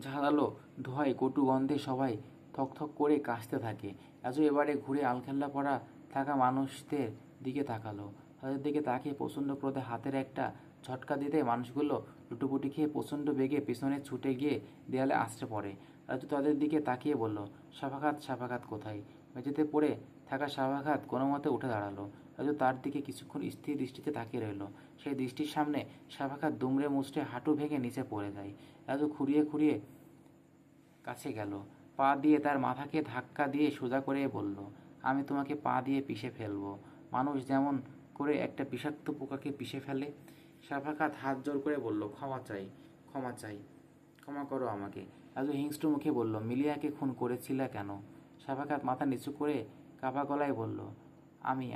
ঝাঁঝালো ধোঁয়ায় কটু গন্ধে সবাই থকথক করে কাশতে থাকে। রাজু এবারে ঘুরে আলখাল্লা পরা থাকা মানুষদের দিকে তাকালো। তাদের দিকে তাকিয়ে প্রচণ্ড ক্রোধে হাতের একটা ঝটকা দিতে মানুষগুলো লুটোপুটি খেয়ে প্রচণ্ড বেগে পেছনে ছুটে গিয়ে দেয়ালে আছড়ে পড়ে। রাজু তাদের দিকে তাকিয়ে বলল, সাফাখাত, সাফাখাত কোথায়? মেঝেতে পড়ে থাকা সাফাখাত কোনো মতে উঠে দাঁড়ালো। রাজু তার দিকে কিছুক্ষণ স্থির দৃষ্টিতে তাকিয়ে রইল। সেই দৃষ্টির সামনে সাফাখাত দুমড়ে মুচড়ে হাঁটু ভেঙে নিচে পড়ে যায়। রাজু খুঁড়িয়ে খুঁড়িয়ে কাছে গেল, পা দিয়ে তার মাথাকে ধাক্কা দিয়ে সোজা করে বলল, আমি তোমাকে পা দিয়ে পিষে ফেলবো, মানুষ যেমন করে একটা বিষাক্ত পোকাকে পিষে ফেলে। সাফাকাত হাত জোর করে বলল, ক্ষমা চাই, ক্ষমা চাই, ক্ষমা করো আমাকে। রাজু হিংস্র মুখে বলল, মিলিয়াকে খুন করেছিলে কেন? সাফাকাত মাথা নিচু করে কাপা গলায় বলল,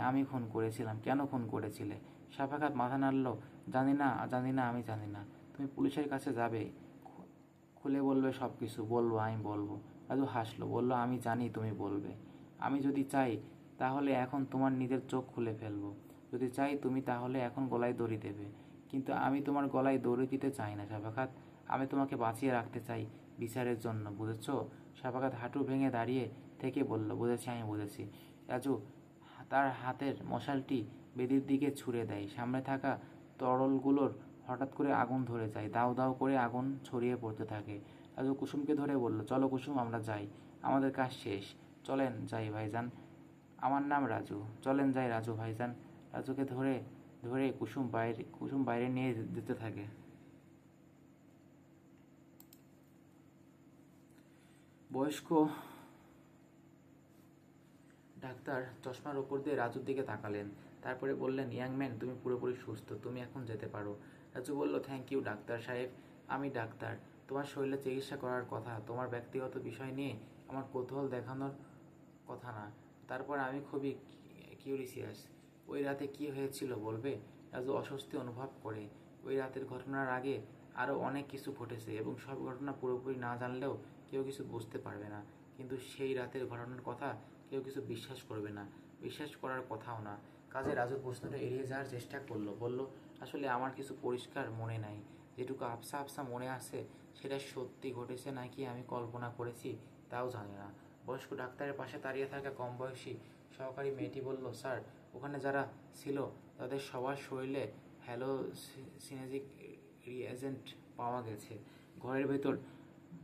আমি খুন করেছিলাম। কেন খুন করেছিলে? সাফাকাত মাথা নাড়ল, জানি না, জানি না, আমি জানি না। তুমি পুলিশের কাছে যাবে, খুলে বলবে সব কিছু। বলবো, আমি বলবো। রাজু হাসলো, বলল, আমি জানি তুমি বলবে। আমি যদি চাই তাহলে এখন তোমার নিজের চোখ খুলে ফেলবো। যদি চাই তুমি তাহলে এখন গলায় দড়ি দেবে। কিন্তু আমি তোমার গলায় দড়ি দিতে চাই না সাফাকাত। আমি তোমাকে বাঁচিয়ে রাখতে চাই বিচারের জন্য, বুঝেছ? সাফাকাত হাঁটু ভেঙে দাঁড়িয়ে থেকে বলল, বুঝেছি, আমি বুঝেছি। রাজু তার হাতের মশালটি বেদির দিকে ছুঁড়ে দেয়। সামনে থাকা তরলগুলোর হঠাৎ করে আগুন ধরে যায়। দাউ দাউ করে আগুন ছড়িয়ে পড়তে থাকে। রাজু কুসুমকে ধরে বলল, চলো কুসুম, আমরা যাই, আমাদের কাজ শেষ। চলেন যাই ভাইজান, আমার নাম রাজু, চলেন যাই রাজু ভাইজান। রাজুকে ধরে ধরে কুসুম বাইরে নিয়ে যেতে থাকে। বয়স্ক ডাক্তার চশমার ওপর দিয়ে রাজুর দিকে তাকালেন, তারপরে বললেন, ইয়াং ম্যান, তুমি পুরোপুরি সুস্থ, তুমি এখন যেতে পারো। রাজু বলল, থ্যাংক ইউ ডাক্তার সাহেব। আমি ডাক্তার, তোমার শরীরে চিকিৎসা করার কথা, তোমার ব্যক্তিগত বিষয় নিয়ে আমার কৌতূহল দেখানোর কথা না। তারপর আমি খুবই কিউরিসিয়াস। ওই রাতে কি হয়েছিল বলবে? রাজু অস্বস্তি অনুভব করে। ওই রাতের ঘটনার আগে আরও অনেক কিছু ঘটেছে এবং সব ঘটনা পুরোপুরি না জানলেও কেউ কিছু বুঝতে পারবে না। কিন্তু সেই রাতের ঘটনার কথা কেউ কিছু বিশ্বাস করবে না, বিশ্বাস করার কথাও না। কাজে রাজুর প্রশ্নটা এড়িয়ে যাওয়ার চেষ্টা করলো, বলল, আসলে আমার কিছু পরিষ্কার মনে নাই। যেটুকু আবসা আবসা মনে আছে সেটা সত্যি ঘটেছে নাকি আমি কল্পনা করেছি তাও জানি না। বয়স্ক ডাক্তারের পাশে দাঁড়িয়ে থাকা কম বয়সী সহকারী মেয়েটি বলল, স্যার, ওখানে যারা ছিল তাদের সবার শরীরে হ্যালোসিনেজিক রিএজেন্ট পাওয়া গেছে। ঘরের ভেতর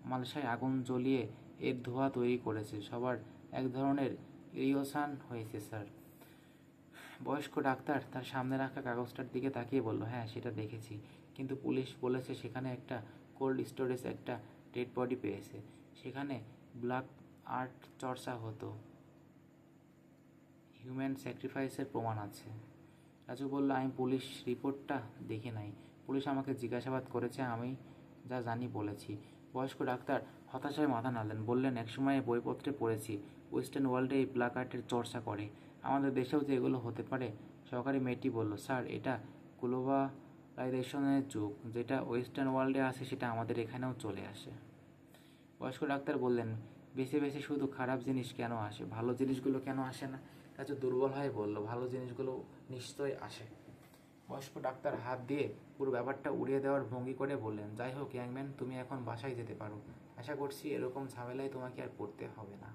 মালসায় আগুন জ্বলিয়ে এর ধোঁয়া তৈরি করেছে। সবার এক ধরনের ইরিওসান হয়েছে স্যার। বয়স্ক ডাক্তার তার সামনে রাখা কাগজটার দিকে তাকিয়ে বলল, হ্যাঁ, সেটা দেখেছি। কিন্তু পুলিশ বলেছে সেখানে একটা কোল্ড স্টোরেজ একটা ডেড বডি পেয়েছে। সেখানে ব্ল্যাক আর্ট চর্চা হতো, হিউম্যান স্যাক্রিফাইসের প্রমাণ আছে। রাজু বলল, আমি পুলিশ রিপোর্টটা দেখি নাই। পুলিশ আমাকে জিজ্ঞাসাবাদ করেছে, আমি যা জানি বলেছি। বয়স্ক ডাক্তার হতাশায় মাথা নাড়লেন, বললেন, একসময় বইপত্রে পড়েছি ওয়েস্টার্ন ওয়ার্ল্ডে এই ব্ল্যাক আর্টের চর্চা করে। আমাদের দেশেও যে এগুলো হতে পারে। সহকারী মেয়েটি বলল, স্যার, এটা গ্লোবালাইজেশনের যুগ, যেটা ওয়েস্টার্ন ওয়ার্ল্ডে আসে সেটা আমাদের এখানেও চলে আসে। বয়স্ক ডাক্তার বললেন, বেছে বেছে শুধু খারাপ জিনিস কেন আসে, ভালো জিনিসগুলো কেন আসে না? রাজু দুর্বল হয়ে বলল, ভালো জিনিসগুলো নিশ্চয়ই আসে। বয়স্ক ডাক্তার হাত দিয়ে পুরো ব্যাপারটা উড়িয়ে দেওয়ার ভঙ্গি করে বললেন, যাই হোক ইয়াংম্যান, তুমি এখন বাসায় যেতে পারো। আশা করছি এরকম ঝামেলায় তোমাকে আর পড়তে হবে না।